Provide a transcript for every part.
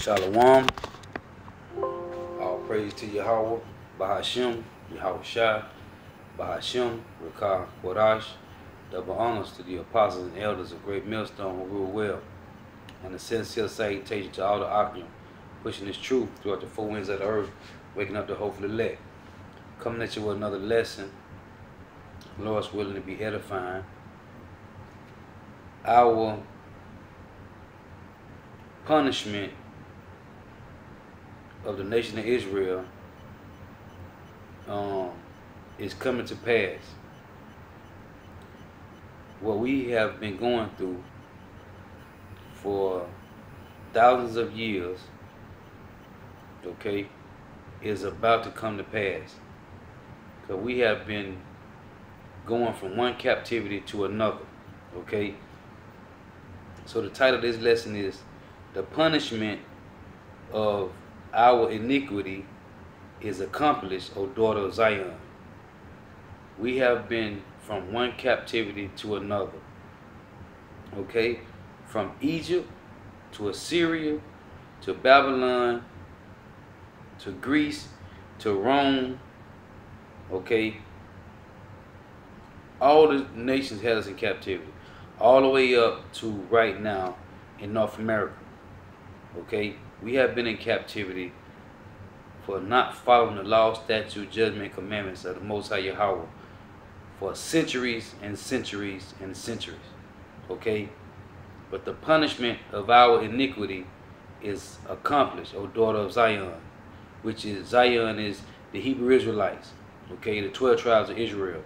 Shalom. All praise to Yahweh, Bahashim, Yahweh Shai, Bahashim, Rakah, Kodash. Double honors to the apostles and elders of Great Millstone who rule well. And a sincere salutation to all the Akim, pushing this truth throughout the four winds of the earth, waking up the hopeful elect. Coming at you with another lesson. Lord's willing to be edifying. Our punishment of the nation of Israel is coming to pass. What we have been going through for thousands of years, okay, is about to come to pass. Because we have been going from one captivity to another, okay? So the title of this lesson is The Punishment of Our Iniquity is Accomplished, O Daughter of Zion. We have been from one captivity to another, okay? From Egypt to Assyria to Babylon to Greece to Rome, okay? All the nations had us in captivity, all the way up to right now in North America, okay? We have been in captivity for not following the law, statute, judgment, commandments of the Most High Yahweh for centuries and centuries and centuries, okay? But the punishment of our iniquity is accomplished, O daughter of Zion, which is, Zion is the Hebrew Israelites, okay, the 12 tribes of Israel.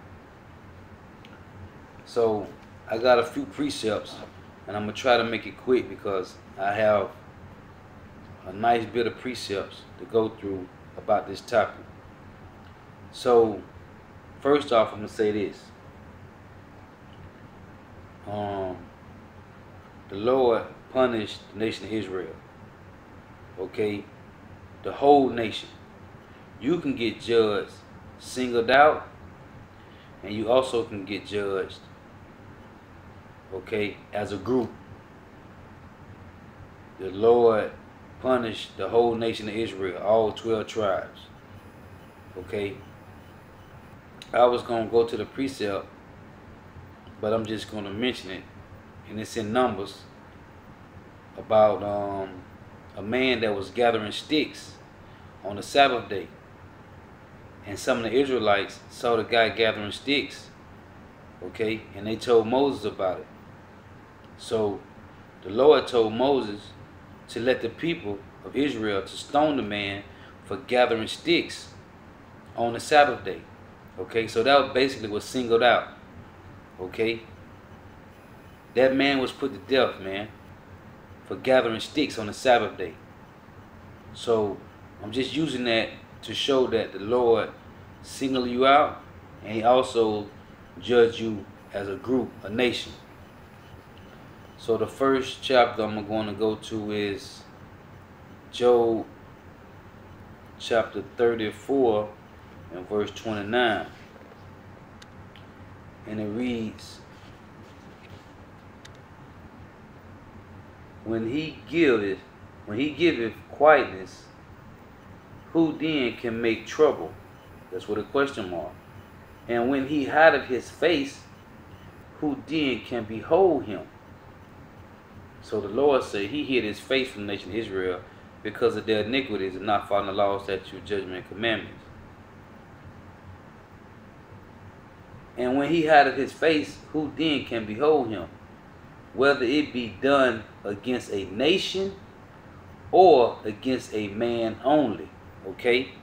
So I got a few precepts, and I'm going to try to make it quick because I have a nice bit of precepts to go through about this topic. So first off, I'm going to say this. The Lord punished the nation of Israel, okay, the whole nation. You can get judged singled out, and you also can get judged, okay, as a group. The Lord punished the whole nation of Israel, all 12 tribes, okay. I was going to go to the precept, but I'm just going to mention it, and it's in Numbers, about a man that was gathering sticks on the Sabbath day. And some of the Israelites saw the guy gathering sticks, okay, and they told Moses about it. So the Lord told Moses to let the people of Israel to stone the man for gathering sticks on the Sabbath day, okay. So that basically was singled out, okay. That man was put to death, man, for gathering sticks on the Sabbath day. So I'm just using that to show that the Lord single you out, and he also judge you as a group, a nation. So the first chapter I'm going to go to is Job chapter 34 and verse 29. And it reads, When he giveth quietness, who then can make trouble? That's with a question mark. And when he hideth his face, who then can behold him? So the Lord said he hid his face from the nation of Israel because of their iniquities and not following the law, statute, judgment, and commandments. And when he hideth his face, who then can behold him? Whether it be done against a nation or against a man only. Okay?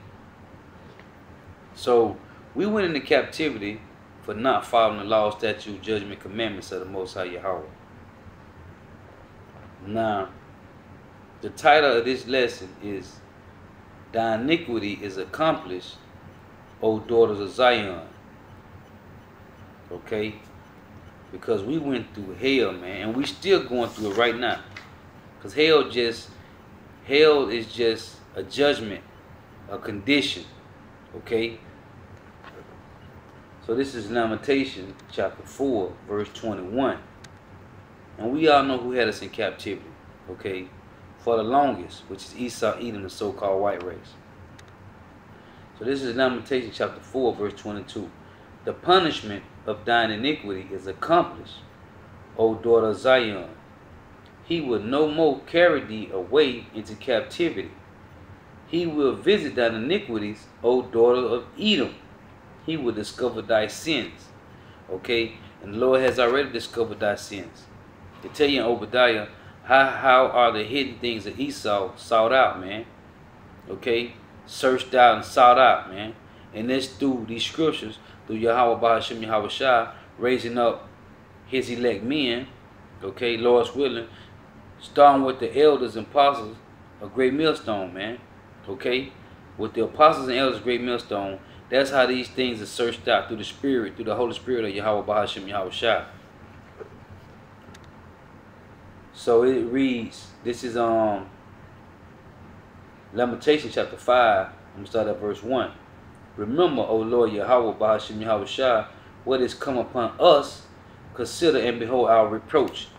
So we went into captivity for not following the law, statute, judgment, commandments of the Most High Yahweh. Now, the title of this lesson is Thy Iniquity is Accomplished, O Daughters of Zion. Okay? Because we went through hell, man, and we still going through it right now. Because hell is just a judgment, a condition, okay? So this is Lamentation chapter 4, verse 21. And we all know who had us in captivity, okay? for the longest, which is Esau, Edom, the so-called white race. So this is Lamentation chapter 4, verse 22. The punishment of thine iniquity is accomplished, O daughter of Zion. He will no more carry thee away into captivity. He will visit thine iniquities, O daughter of Edom. He will discover thy sins. Okay? And the Lord has already discovered thy sins. They tell you in Obadiah, how are the hidden things of Esau sought out, man? Okay? Searched out and sought out, man. And that's through these scriptures, through Yahweh Bahashim Yahweh Shah, raising up his elect men, okay, Lord's willing, starting with the elders and apostles, a great millstone, man. Okay? With the apostles and elders, great millstone, that's how these things are searched out through the Spirit, through the Holy Spirit of Yahweh Bahashim Yahweh Shah. So it reads, this is Lamentation chapter 5. I'm going to start at verse 1. Remember, O Lord Yahweh Bahashim Yahweh Shah, what is come upon us, consider and behold our reproach.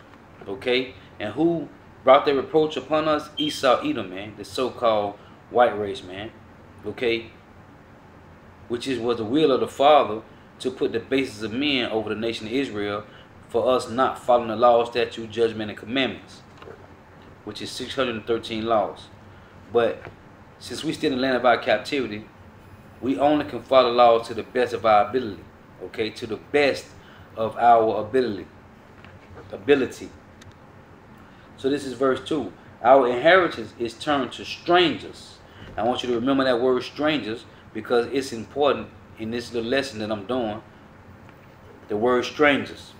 Okay? And who brought their reproach upon us? Esau, Edom, man. The so-called white race, man. Okay? Which was the will of the Father to put the basis of men over the nation of Israel, for us not following the law, statute, judgment, and commandments, which is 613 laws. But since we still in the land of our captivity, we only can follow laws to the best of our ability. Okay? To the best of our ability. So this is verse 2. Our inheritance is turned to strangers. I want you to remember that word strangers, because it's important in this little lesson that I'm doing. The word strangers.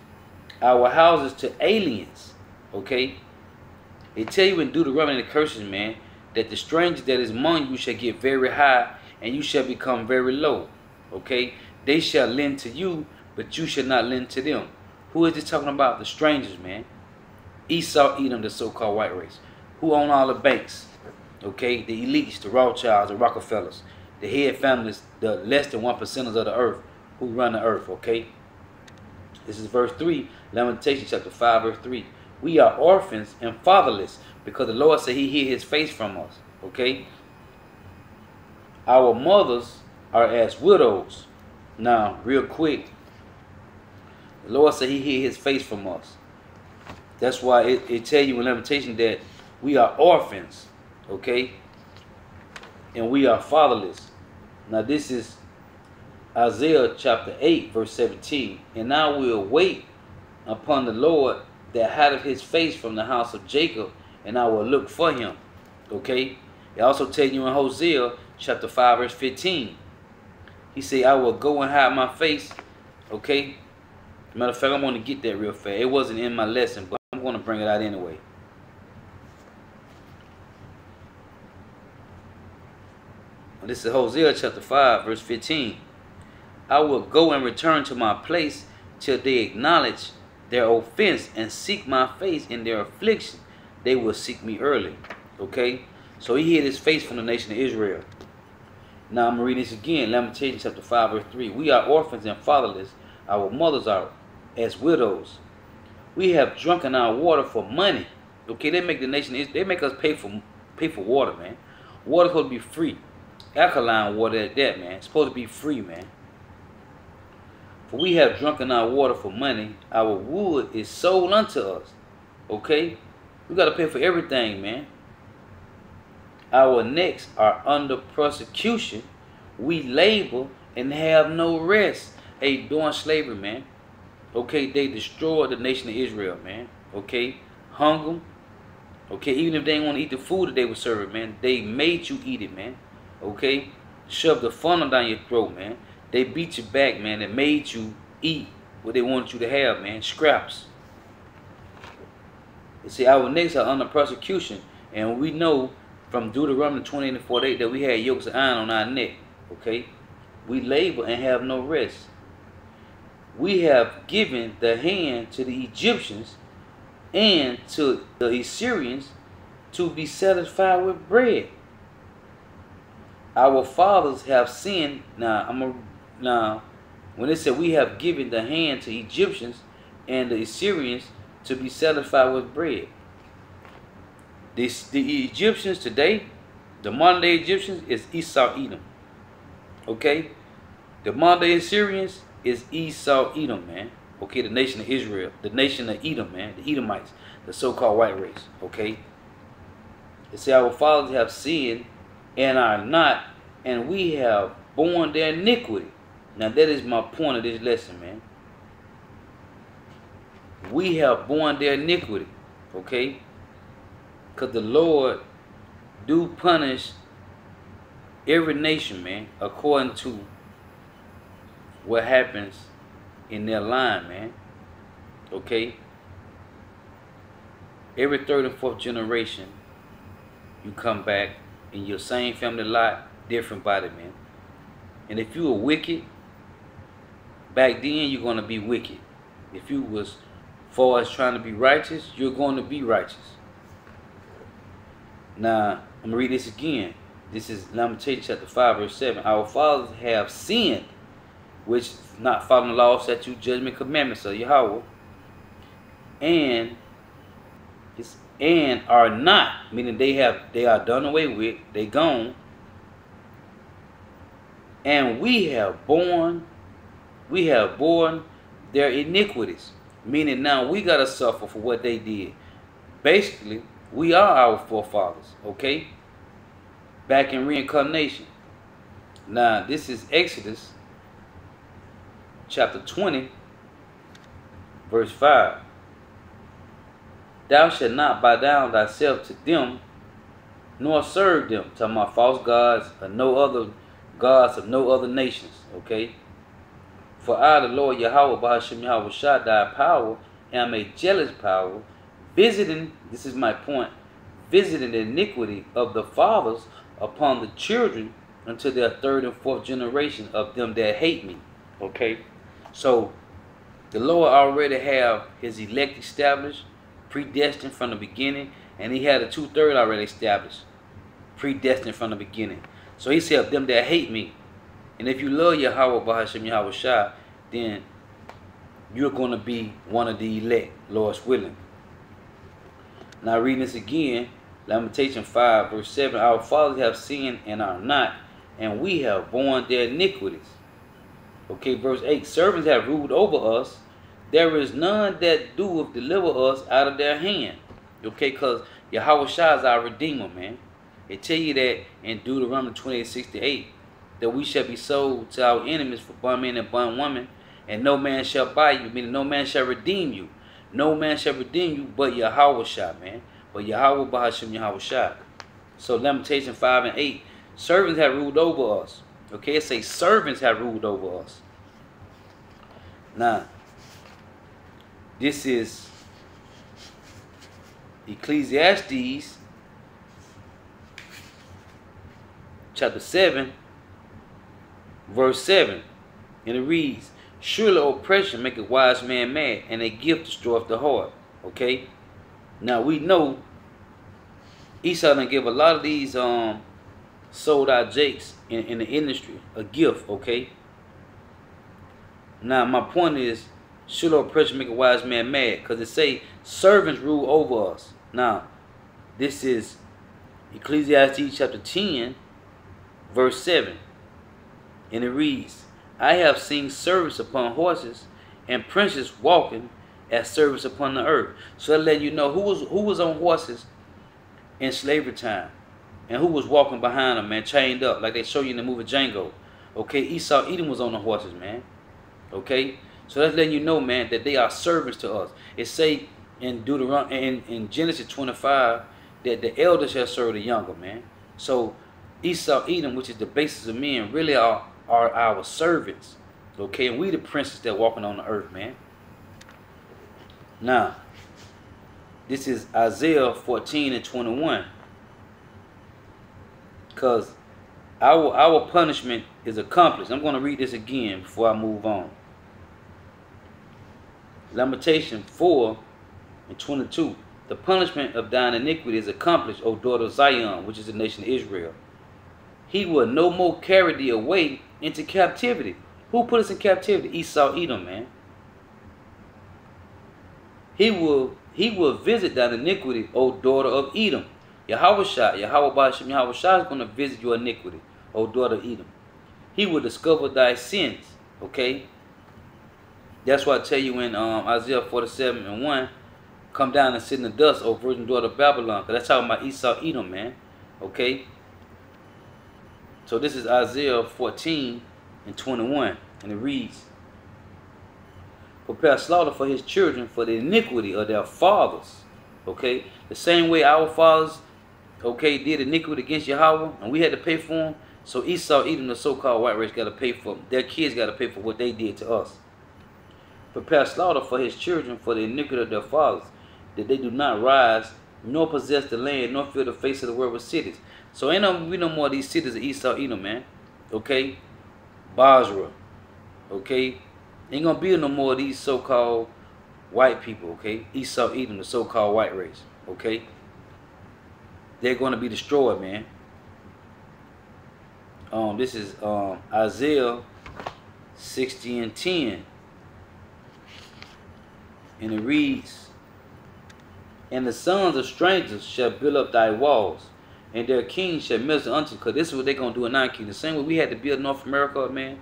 Our houses to aliens. Okay? They tell you in Deuteronomy the curses, man, that the stranger that is among you shall get very high, and you shall become very low. Okay? They shall lend to you, but you shall not lend to them. Who is this talking about? The strangers, man. Esau, Edom, the so-called white race. Who own all the banks? Okay? The elites, the Rothschilds, the Rockefellers, the head families, the less than 1%ers of the earth who run the earth. Okay? This is verse 3, Lamentation chapter 5, verse 3. We are orphans and fatherless, because the Lord said he hid his face from us. Okay? Our mothers are as widows. Now, real quick, the Lord said he hid his face from us. That's why it tell you in Lamentation that we are orphans, okay? And we are fatherless. Now this is Isaiah chapter 8, verse 17. And I will wait upon the Lord that hideth his face from the house of Jacob, and I will look for him. Okay? It also tell you in Hosea chapter 5, verse 15. He said, I will go and hide my face. Okay? Matter of fact, I'm going to get that real fast. It wasn't in my lesson, but I'm going to bring it out anyway. This is Hosea chapter 5, verse 15. I will go and return to my place till they acknowledge their offense and seek my face in their affliction. They will seek me early. Okay? So he hid his face from the nation of Israel. Now I'm going to read this again. Lamentation chapter 5, verse 3. We are orphans and fatherless. Our mothers are as widows. We have drunken our water for money. Okay, they make the nation, they make us pay for water, man. Water's supposed to be free. Alkaline water at that, man. It's supposed to be free, man. For we have drunken our water for money. Our wood is sold unto us. Okay? We got to pay for everything, man. Our necks are under persecution. We labor and have no rest. Hey, during slavery, man. Okay, they destroyed the nation of Israel, man. Okay? Hung them. Okay, even if they didn't want to eat the food that they were serving, man, they made you eat it, man. Okay? Shoved the funnel down your throat, man. They beat you back, man, and made you eat what they wanted you to have, man. Scraps. You see, our necks are under persecution, and we know from Deuteronomy 28 and 48 that we had yokes of iron on our neck. Okay? We labor and have no rest. We have given the hand to the Egyptians and to the Assyrians to be satisfied with bread. Our fathers have sinned. Now, when it said we have given the hand to Egyptians and the Assyrians to be satisfied with bread, The Egyptians today, the modern day Egyptians is Esau Edom. Okay? The modern day Assyrians is Esau Edom, man. Okay, the nation of Israel, the nation of Edom, man, the Edomites, the so-called white race. Okay? It says our fathers have sinned and are not, and we have borne their iniquity. Now that is my point of this lesson, man. We have borne their iniquity. Okay? Because the Lord do punish every nation, man, according to what happens in their line, man. Okay? Every third and fourth generation, you come back in your same family lot, different body, man. And if you were wicked, back then you're going to be wicked. If you was far as trying to be righteous, you're going to be righteous. Now, I'm going to read this again. This is Lamentations chapter 5, verse 7. Our fathers have sinned, which not following the law, statute, judgment, commandments of Yahweh, and are not, meaning they are done away with, they gone, and we have borne their iniquities, meaning now we gotta suffer for what they did. Basically, we are our forefathers, okay? Back in reincarnation. Now, this is Exodus chapter 20, verse 5. Thou shalt not bow down thyself to them, nor serve them, to my false gods, or no other gods of no other nations. Okay? For I, the Lord Yahweh, Bahashem Yahweh Shah, thy power, am a jealous power, visiting, this is my point, visiting the iniquity of the fathers upon the children unto their third and fourth generation of them that hate me. Okay? So, the Lord already have his elect established, predestined from the beginning, and he had a 2/3 already established, predestined from the beginning. So he said, them that hate me. And if you love Yahweh, Bahashem Yahweh Shah, then you're going to be one of the elect, Lord's willing. Now reading this again, Lamentation 5, verse 7. Our fathers have sinned and are not, and we have borne their iniquities. Okay, verse 8. Servants have ruled over us. There is none that doeth deliver us out of their hand. Okay, because Yahweh Shah is our Redeemer, man. It tell you that in Deuteronomy 28:68, that we shall be sold to our enemies for bondmen and bondwomen, and no man shall buy you, meaning no man shall redeem you. No man shall redeem you but Yahweh Shah, man. But Yahweh Bahashem Yahweh Shah. So Lamentation 5 and 8, servants have ruled over us. Okay, it says servants have ruled over us. Now, this is Ecclesiastes chapter 7, verse 7. And it reads, surely oppression make a wise man mad, and a gift destroyeth the heart. Okay? Now we know Esau done give a lot of these sold out jakes in the industry a gift, okay? Now my point is, should oppression make a wise man mad? Because it say servants rule over us. Now, this is Ecclesiastes chapter 10, verse 7. And it reads, I have seen servants upon horses, and princes walking as servants upon the earth. So that let you know who was on horses in slavery time, and who was walking behind them, man, chained up, like they show you in the movie Django. Okay, Esau Edom was on the horses, man. Okay, so that's letting you know, man, that they are servants to us. It say in Deuteronomy, in Genesis 25, that the elder shall serve the younger, man. So Esau Edom, which is the basis of men, really are our servants. Okay, and we the princes that walking on the earth, man. Now, this is Isaiah 14 and 21. Because our punishment is accomplished. I'm going to read this again before I move on. Lamentation 4 and 22. The punishment of thine iniquity is accomplished, O daughter of Zion, which is the nation of Israel. He will no more carry thee away into captivity. Who put us in captivity? Esau Edom, man. He will visit thine iniquity, O daughter of Edom. Yahweh Bahashim Yahweh Shah is going to visit your iniquity, O daughter of Edom. He will discover thy sins. Okay? That's why I tell you in Isaiah 47:1, come down and sit in the dust, O virgin daughter of Babylon. Because that's talking about Esau Edom, man. Okay? So this is Isaiah 14:21. And it reads, prepare slaughter for his children for the iniquity of their fathers. Okay? The same way our fathers, okay, did iniquity against Yahweh, and we had to pay for them. So Esau, Edom, the so-called white race, got to pay for them. Their kids got to pay for what they did to us. Prepare slaughter for his children for the iniquity of their fathers, that they do not rise, nor possess the land, nor fill the face of the world with cities. So we no more of these cities of Esau, Edom, man. Okay? Basra. Okay? Ain't gonna be no more of these so-called white people, okay? Esau, Edom, the so-called white race, okay? They're gonna be destroyed, man. This is Isaiah 60:10. And it reads, and the sons of strangers shall build up thy walls, and their kings shall minister unto you. Because this is what they're going to do in our kingdom. The same way we had to build North America, man.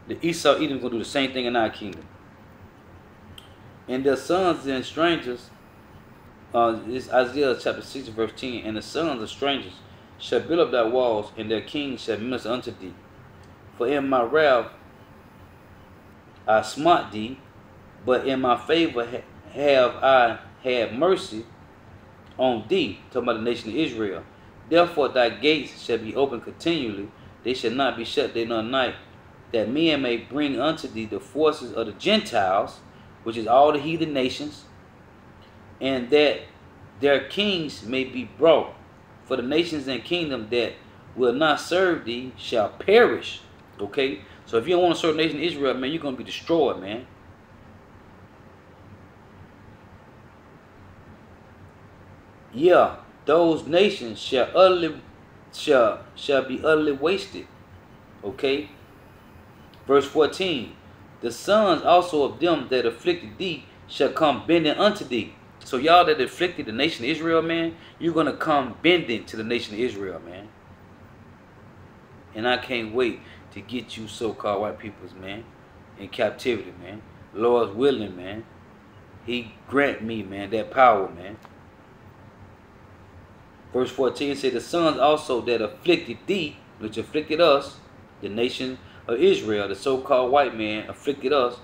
The Esau Edom going to do the same thing in our kingdom. And their sons and strangers, this is Isaiah chapter 60 verse 10. And the sons of strangers shall build up thy walls, and their kings shall minister unto thee. For in my wrath I smite thee, but in my favor have I had mercy on thee. Talking about the nation of Israel. Therefore thy gates shall be open continually, they shall not be shut day nor night, that men may bring unto thee the forces of the Gentiles, which is all the heathen nations, and that their kings may be brought. For the nations and kingdom that will not serve thee shall perish. Okay? So if you don't want to serve the nation of Israel, man, you're going to be destroyed, man. Yeah, those nations shall be utterly wasted. Okay? Verse 14. The sons also of them that afflicted thee shall come bending unto thee. So y'all that afflicted the nation of Israel, man, you're going to come bending to the nation of Israel, man. And I can't wait to get you so-called white peoples, man, in captivity, man. Lord's willing, man. He grant me, man, that power, man. Verse 14 said, the sons also that afflicted thee, which afflicted us, the nation of Israel, the so-called white man afflicted us,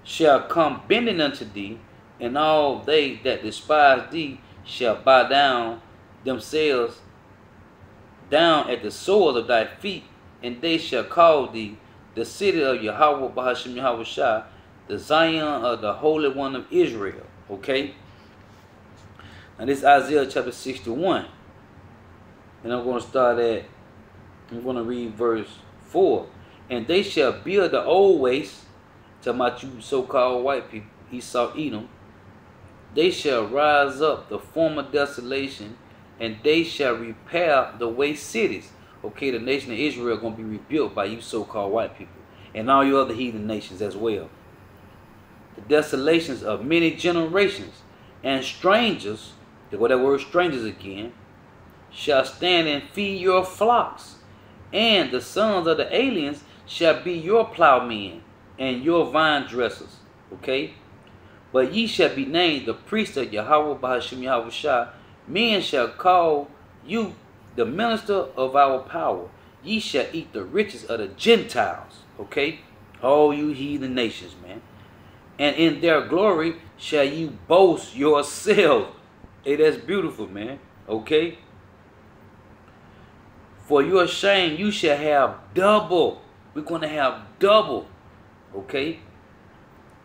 shall come bending unto thee, and all they that despise thee shall bow down themselves down at the soles of thy feet, and they shall call thee the city of Yahweh Bahashim Yahweh Shah, the Zion of the Holy One of Israel. Okay? And this is Isaiah chapter 61. And I'm going to read verse 4. And they shall build the old waste, talking about you so-called white people, Esau, Edom. They shall rise up the former desolation, and they shall repair the waste cities. Okay, the nation of Israel is going to be rebuilt by you so-called white people, and all you other heathen nations as well. The desolations of many generations, and strangers, there go that word strangers again, shall stand and feed your flocks, and the sons of the aliens shall be your plowmen and your vine dressers. Okay? But ye shall be named the priest of Yahweh Bahashim Yahweh Shah. Men shall call you the minister of our power. Ye shall eat the riches of the Gentiles. Okay? All you heathen nations, man. And in their glory shall you boast yourselves. Hey, that's beautiful, man. Okay? For your shame you shall have double. We're going to have double. Okay?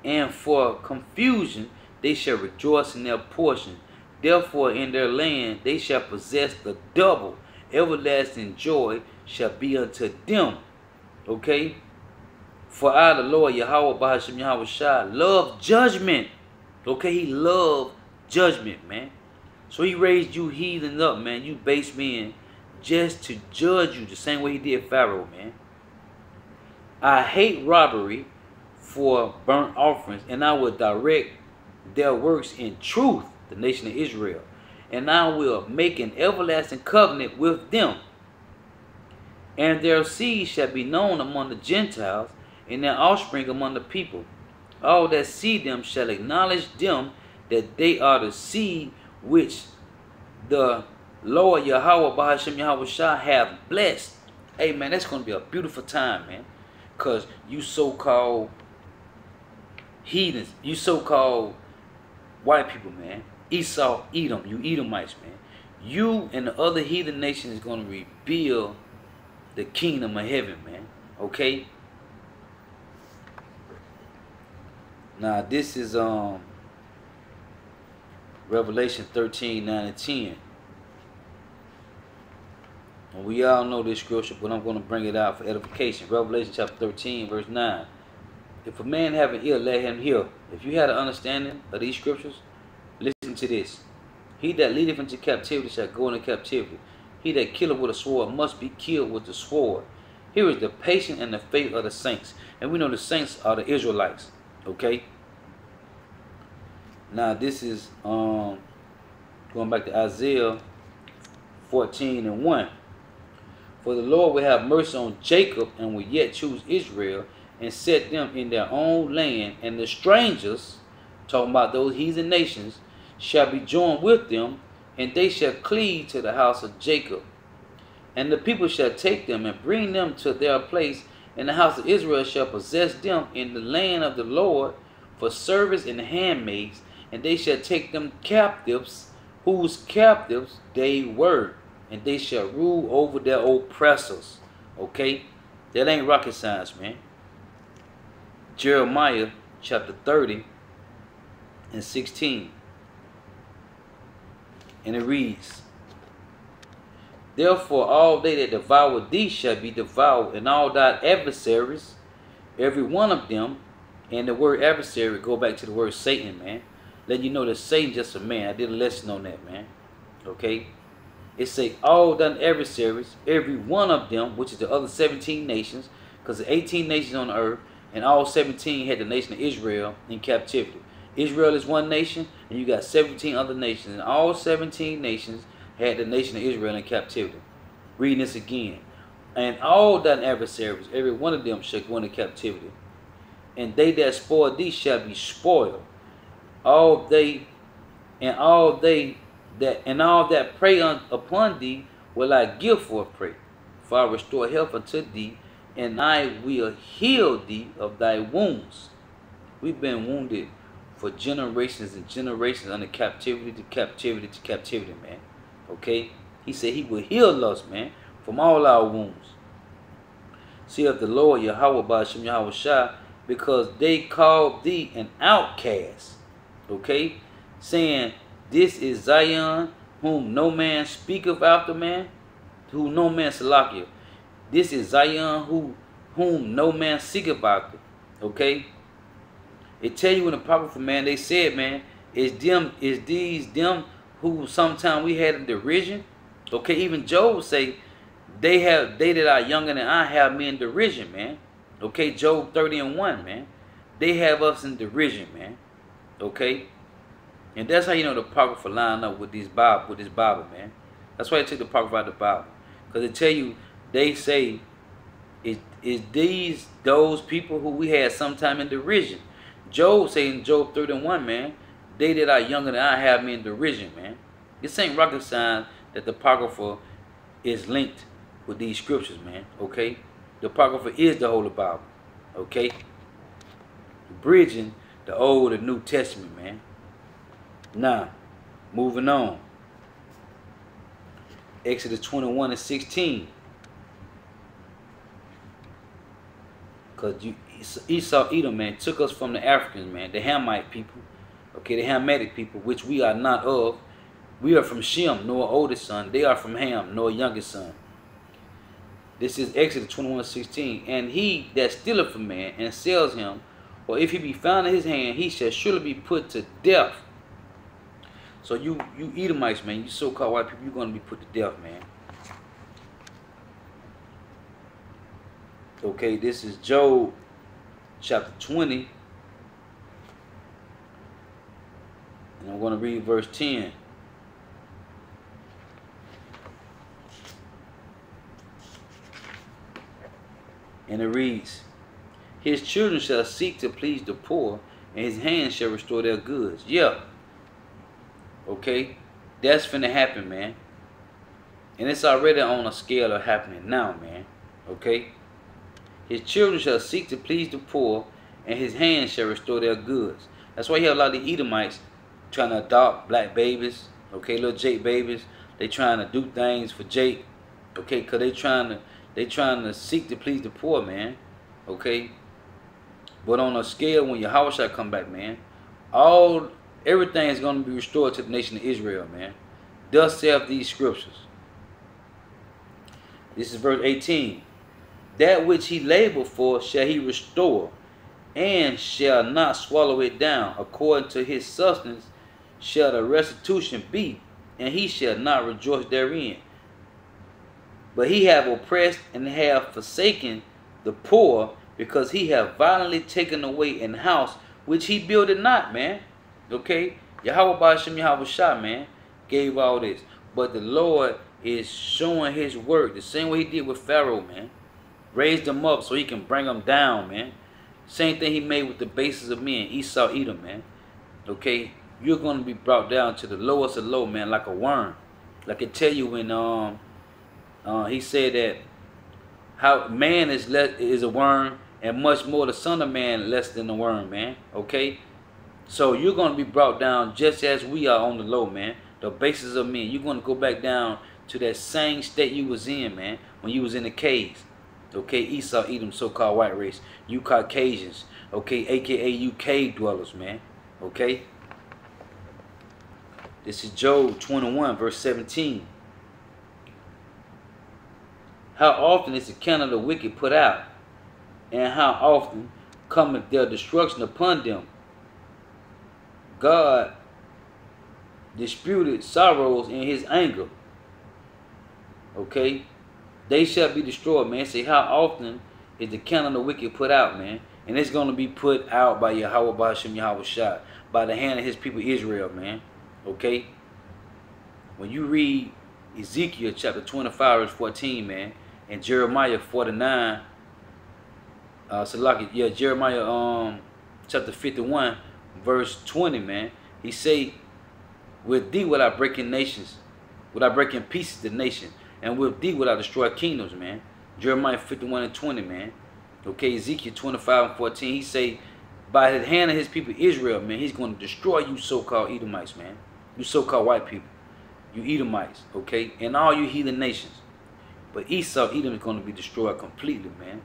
And for confusion they shall rejoice in their portion. Therefore in their land they shall possess the double. Everlasting joy shall be unto them. Okay? For I, the Lord Yahweh Bahashim Yahweh Shah, love judgment. Okay? He loved judgment, man. So he raised you heathens up, man. You base men just to judge you the same way he did Pharaoh, man. I hate robbery for burnt offerings, and I will direct their works in truth, the nation of Israel. and I will make an everlasting covenant with them. And their seed shall be known among the Gentiles, and their offspring among the people. All that see them shall acknowledge them that they are the seed which the Lord Yahweh Bahashem Yahweh Shah have blessed. Hey man, that's going to be a beautiful time, man. Because you so-called heathens, you so-called white people, man. Esau, Edom, you Edomites, man. You and the other heathen nations is going to rebuild the kingdom of heaven, man. Okay? Now this is Revelation 13:9-10. And we all know this scripture, but I'm going to bring it out for edification. Revelation chapter 13, verse 9. If a man have an ear, let him hear. If you had an understanding of these scriptures, listen to this. He that leadeth into captivity shall go into captivity. He that killeth with a sword must be killed with the sword. Here is the patience and the faith of the saints. And we know the saints are the Israelites. Okay? Now this is going back to Isaiah 14:1. For the Lord will have mercy on Jacob, and will yet choose Israel, and set them in their own land, and the strangers, talking about those heathen nations, shall be joined with them, and they shall cleave to the house of Jacob. And the people shall take them and bring them to their place, and the house of Israel shall possess them in the land of the Lord for service and handmaids, and they shall take them captives, whose captives they were, and they shall rule over their oppressors. Okay? That ain't rocket science, man. Jeremiah chapter 30:16. And it reads, Therefore all they that devour thee shall be devoured, and all thy adversaries, every one of them. And the word adversary, go back to the word Satan, man. Let you know that Satan just a man. I did a lesson on that, man. Okay? It say all thine adversaries, every one of them, which is the other 17 nations, because the 18 nations on the earth, and all 17 had the nation of Israel in captivity. Israel is one nation, and you got 17 other nations, and all 17 nations had the nation of Israel in captivity. Reading this again. And all thine adversaries, every one of them shall go into captivity. And they that spoil thee shall be spoiled. All that prey upon thee will I give for a prey. For I restore health unto thee, and I will heal thee of thy wounds. We've been wounded for generations and generations under captivity to captivity to captivity, man. Okay? He said he will heal us, man, from all our wounds. See of the Lord Yahweh Ba'ashem Yahweh Shah, because they called thee an outcast. Okay? Saying, this is Zion, whom no man speaketh after, man, who no man Salakia. This is Zion, whom no man seeketh after. Okay? It tell you in the apocrypha, man, they said, man, is these them who sometime we had in derision? Okay, even Job say, they that are younger than I have me in derision, man. Okay, Job 30:1, man. They have us in derision, man. Okay? And that's how you know the apocrypha line up with this Bible, man. That's why I took the apocrypha out of the Bible. Because it tell you, they say, is these those people who we had sometime in derision? Job say in Job 30:1, man, they that are younger than I have me in derision, man. This ain't rocket science that the apocrypha is linked with these scriptures, man. Okay? The apocrypha is the Holy Bible. Okay? Bridging the Old and New Testament, man. Now, moving on. Exodus 21:16. Because Esau, Edom, man, took us from the Africans, man, the Hamite people. Okay, the Hamitic people, which we are not of. We are from Shem, Noah's oldest son. They are from Ham, Noah's youngest son. This is Exodus 21:16. And he that stealeth a man and sells him, or if he be found in his hand, he shall surely be put to death. So you Edomites, man, you so-called white people, you're going to be put to death, man. Okay, this is Job chapter 20. And I'm going to read verse 10. And it reads, his children shall seek to please the poor, and his hands shall restore their goods. Yeah. Okay? That's finna happen, man. And it's already on a scale of happening now, man. Okay? His children shall seek to please the poor, and his hands shall restore their goods. That's why you have a lot of the Edomites trying to adopt black babies, okay, little Jake babies. They trying to do things for Jake, okay, because they trying to seek to please the poor, man, okay. But on a scale, when Yahweh shall come back, man, everything is going to be restored to the nation of Israel, man. Thus saith these scriptures. This is verse 18. That which he labored for shall he restore, and shall not swallow it down. According to his substance shall the restitution be, and he shall not rejoice therein. But he have oppressed and have forsaken the poor, because he have violently taken away an house which he builded not, man. Okay? Yahweh Ba'ashem Yahweh Shah, man, gave all this. But the Lord is showing his work the same way he did with Pharaoh, man. Raised them up so he can bring them down, man. Same thing he made with the bases of men, Esau, Edom, man. Okay? You're going to be brought down to the lowest of low, man, like a worm. Like I tell you when he said that how man is a worm, and much more the Son of Man less than a worm, man. Okay? So you're going to be brought down just as we are on the low, man. The bases of men. You're going to go back down to that same state you was in, man, when you was in the caves. Okay, Esau, Edom, so-called white race. You Caucasians, okay, aka you cave dwellers, man. Okay? This is Job 21, verse 17. How often is the candle of the wicked put out, and how often cometh their destruction upon them? God disputed sorrows in his anger. Okay? They shall be destroyed, man. Say, how often is the candle of the wicked put out, man? And it's going to be put out by Yahweh Ba'ashem Yahweh Shah, by the hand of his people Israel, man. Okay? When you read Ezekiel chapter 25, verse 14, man, and Jeremiah 49, Jeremiah chapter 51, verse 20, man, he say, with thee will I break in nations, will I break in pieces the nation, and with thee will I destroy kingdoms, man. Jeremiah 51 and 20, man. Okay, Ezekiel 25 and 14, he say, by the hand of his people Israel, man, he's going to destroy you so-called Edomites, man. You so-called white people. You Edomites, okay? And all you heathen nations. But Esau, Edom is going to be destroyed completely, man.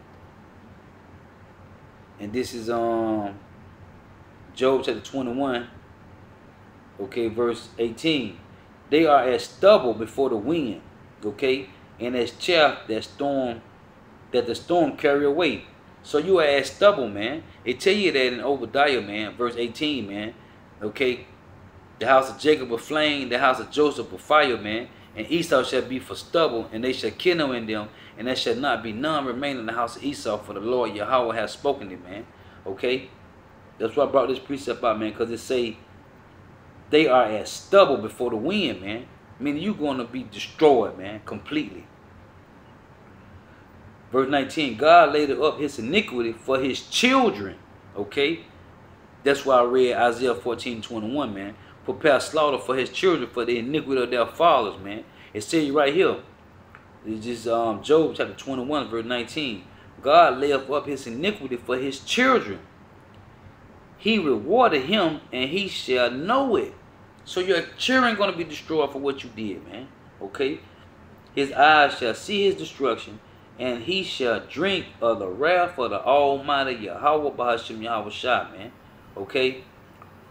And this is Job chapter 21, okay, verse 18. They are as stubble before the wind, okay, and as chaff that the storm carry away. So you are as stubble, man. It tell you that in Obadiah, man, verse 18, man. Okay, the house of Jacob a flame, the house of Joseph a fire, man. And Esau shall be for stubble, and they shall kindle in them, and there shall not be none remain in the house of Esau, for the Lord Yahweh has spoken it, man. Okay, that's why I brought this precept out, man, because it say they are as stubble before the wind, man. Meaning you're going to be destroyed, man, completely. Verse 19, God laid up his iniquity for his children, okay? That's why I read Isaiah 14:21, man. Prepare slaughter for his children for the iniquity of their fathers, man. It says right here, it's just Job chapter 21, verse 19. God layeth up his iniquity for his children. He rewarded him, and he shall know it. So your children going to be destroyed for what you did, man. Okay? His eyes shall see his destruction, and he shall drink of the wrath of the Almighty Yahweh Ba'ashem Yahweh Shah, man. Okay?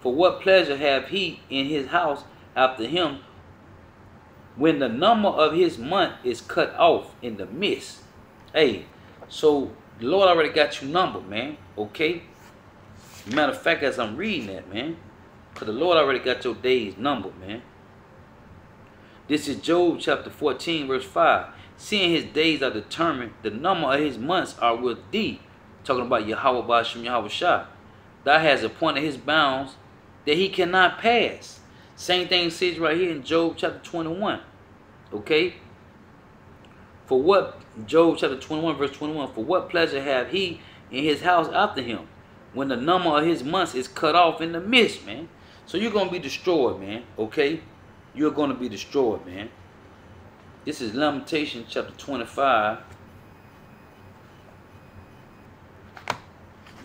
For what pleasure have he in his house after him, when the number of his month is cut off in the midst? Hey, so the Lord already got you numbered, man. Okay? Matter of fact, as I'm reading that, man, because the Lord already got your days numbered, man. This is Job chapter 14, verse 5. Seeing his days are determined, the number of his months are with thee. Talking about Yahweh Ba'ashem Yahweh Shah. Thou hast appointed his bounds that he cannot pass. Same thing says right here in Job chapter 21. Okay? For what, Job chapter 21, verse 21, for what pleasure have he in his house after him, when the number of his months is cut off in the midst, man? So you're going to be destroyed, man, okay? You're going to be destroyed, man. This is Lamentation chapter 25,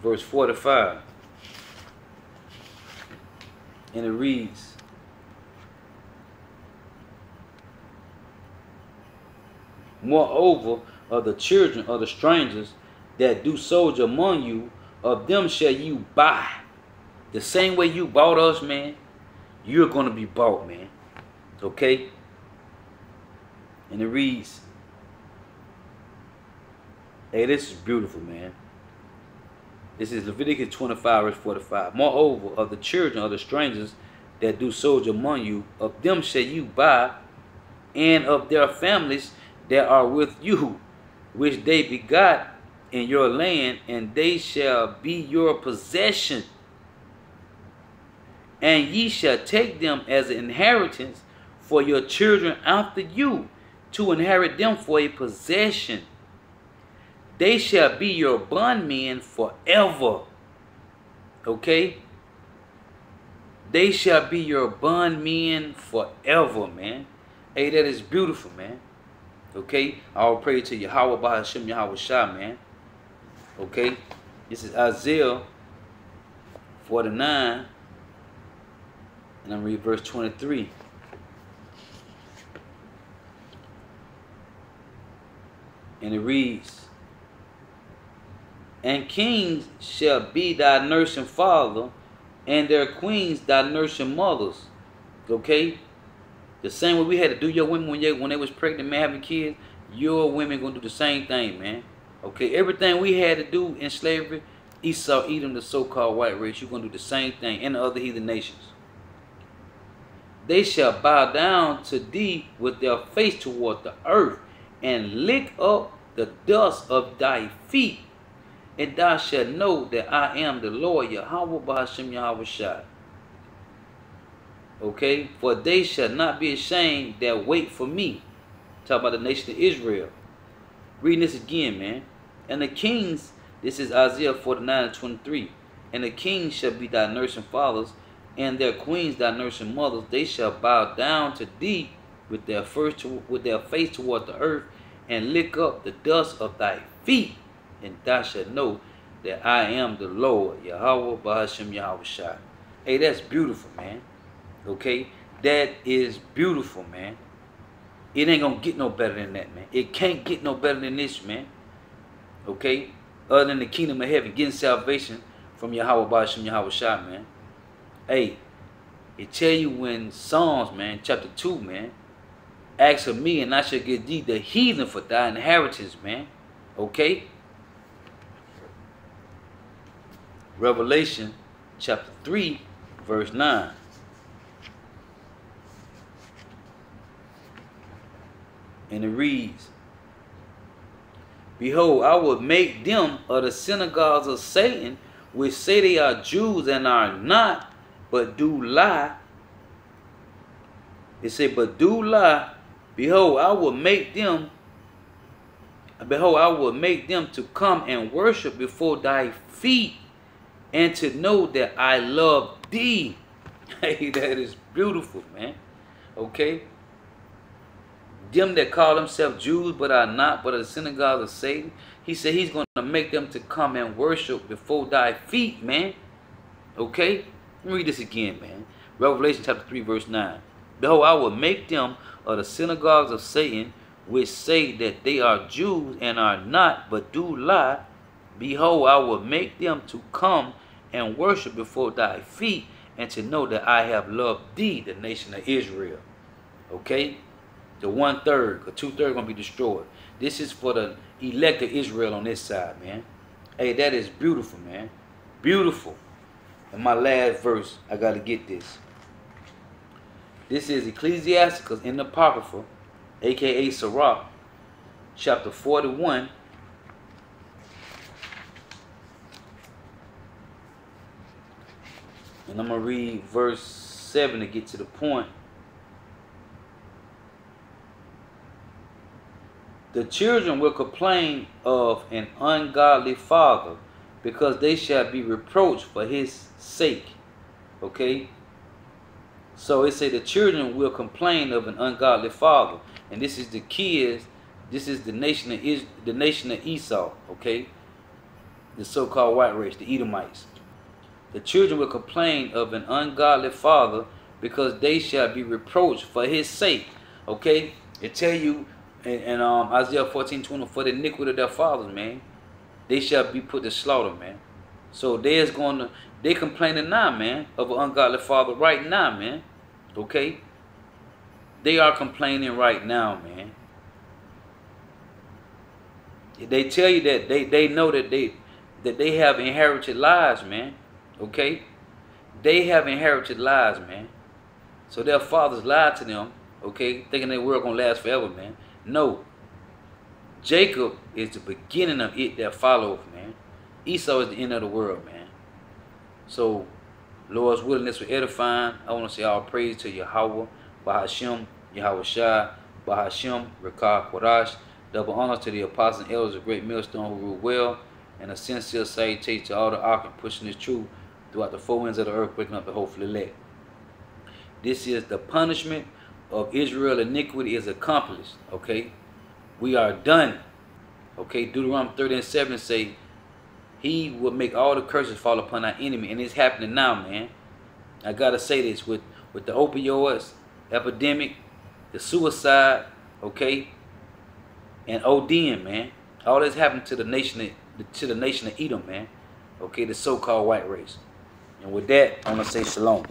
verse 45. And it reads, moreover, of the children of the strangers that do sojourn among you, of them shall you buy. The same way you bought us, man, you're going to be bought, man. Okay? And it reads, hey, this is beautiful, man. This is Leviticus 25, verse 45. Moreover, of the children of the strangers that do sojourn among you, of them shall you buy, and of their families that are with you, which they begot in your land, and they shall be your possession. And ye shall take them as an inheritance for your children after you, to inherit them for a possession. They shall be your bondmen forever. Okay? They shall be your bondmen forever, man. Hey, that is beautiful, man. Okay? I will pray to Yahweh Bahashim Yahweh Shah, man. Okay? This is Isaiah 49. And I'm reading verse 23. And it reads, and kings shall be thy nursing father, and their queens thy nursing mothers. Okay? The same way we had to do your women when they was pregnant, man, having kids, your women gonna do the same thing, man. Okay? Everything we had to do in slavery, Esau, Edom, the so-called white race, you're gonna do the same thing, and the other heathen nations. They shall bow down to thee with their face toward the earth, and lick up the dust of thy feet, and thou shalt know that I am the Lord, Yahweh Bahashim Yahweh Shai. Okay? For they shall not be ashamed that wait for me. Talk about the nation of Israel. Reading this again, man. And the kings, this is Isaiah 49 and 23. And the kings shall be thy nursing fathers, and their queens thy nursing mothers. They shall bow down to thee with their face toward the earth, and lick up the dust of thy feet, and thou shalt know that I am the Lord, Yahweh Bahashim Yahweh Shai. Hey, that's beautiful, man. Okay? That is beautiful, man. It ain't gonna get no better than that, man. It can't get no better than this, man. Okay? Other than the kingdom of heaven, getting salvation from Yahweh Bahashim Yahweh Shai, man. Hey, it tell you when Psalms, man, chapter 2, man, ask of me, and I shall give thee the heathen for thy inheritance, man. Okay? Revelation chapter 3, verse 9. And it reads, behold, I will make them of the synagogues of Satan, which say they are Jews and are not, but do lie. It said, but do lie. Behold, I will make them to come and worship before thy feet, and to know that I love thee. Hey, that is beautiful, man. Okay? Them that call themselves Jews but are not, but are the synagogue of Satan, he said he's going to make them to come and worship before thy feet, man. Okay? Let me read this again, man. Revelation chapter 3, verse 9. Behold, I will make them of the synagogues of Satan, which say that they are Jews and are not, but do lie. Behold, I will make them to come and worship before thy feet, and to know that I have loved thee, the nation of Israel. Okay? The 1/3 or 2/3 going to be destroyed. This is for the elect of Israel on this side, man. Hey, that is beautiful, man. Beautiful. And my last verse, I got to get this. This is Ecclesiasticus in the Apocrypha, a.k.a. Sirach, chapter 41. And I'm going to read verse 7 to get to the point. The children will complain of an ungodly father, because they shall be reproached for his sake. Okay? So it say the children will complain of an ungodly father. And this is the kids, this is the nation of Esau, okay? The so-called white race, the Edomites. The children will complain of an ungodly father, because they shall be reproached for his sake. Okay? It tell you in Isaiah 14:20, for the iniquity of their fathers, man, they shall be put to slaughter, man. So they complaining now, man, of an ungodly father right now, man. Okay? They are complaining right now, man. They tell you that they know that they have inherited lies, man. Okay? They have inherited lies, man. So their fathers lied to them, okay, thinking their world gonna last forever, man. No. Jacob is the beginning of it that follows, man. Esau is the end of the world, man. So, Lord's willingness for edifying. I want to say all praise to Yahweh, Bahashem, Yahweh Shai, Bahashem, Rekah Kodash. Double honors to the apostles and elders of great millstone who rule well, and a sincere salutation to all the ark and pushing this truth throughout the four winds of the earth, waking up the hopeful elect. This is the punishment of Israel. Iniquity is accomplished. Okay, we are done. Okay, Deuteronomy 30:7 say, he will make all the curses fall upon our enemy, and it's happening now, man. I gotta say this with the opioids epidemic, the suicide, okay, and ODing, man. All this happened to the nation of Edom, man. Okay, the so-called white race. And with that, I'm gonna say shalom.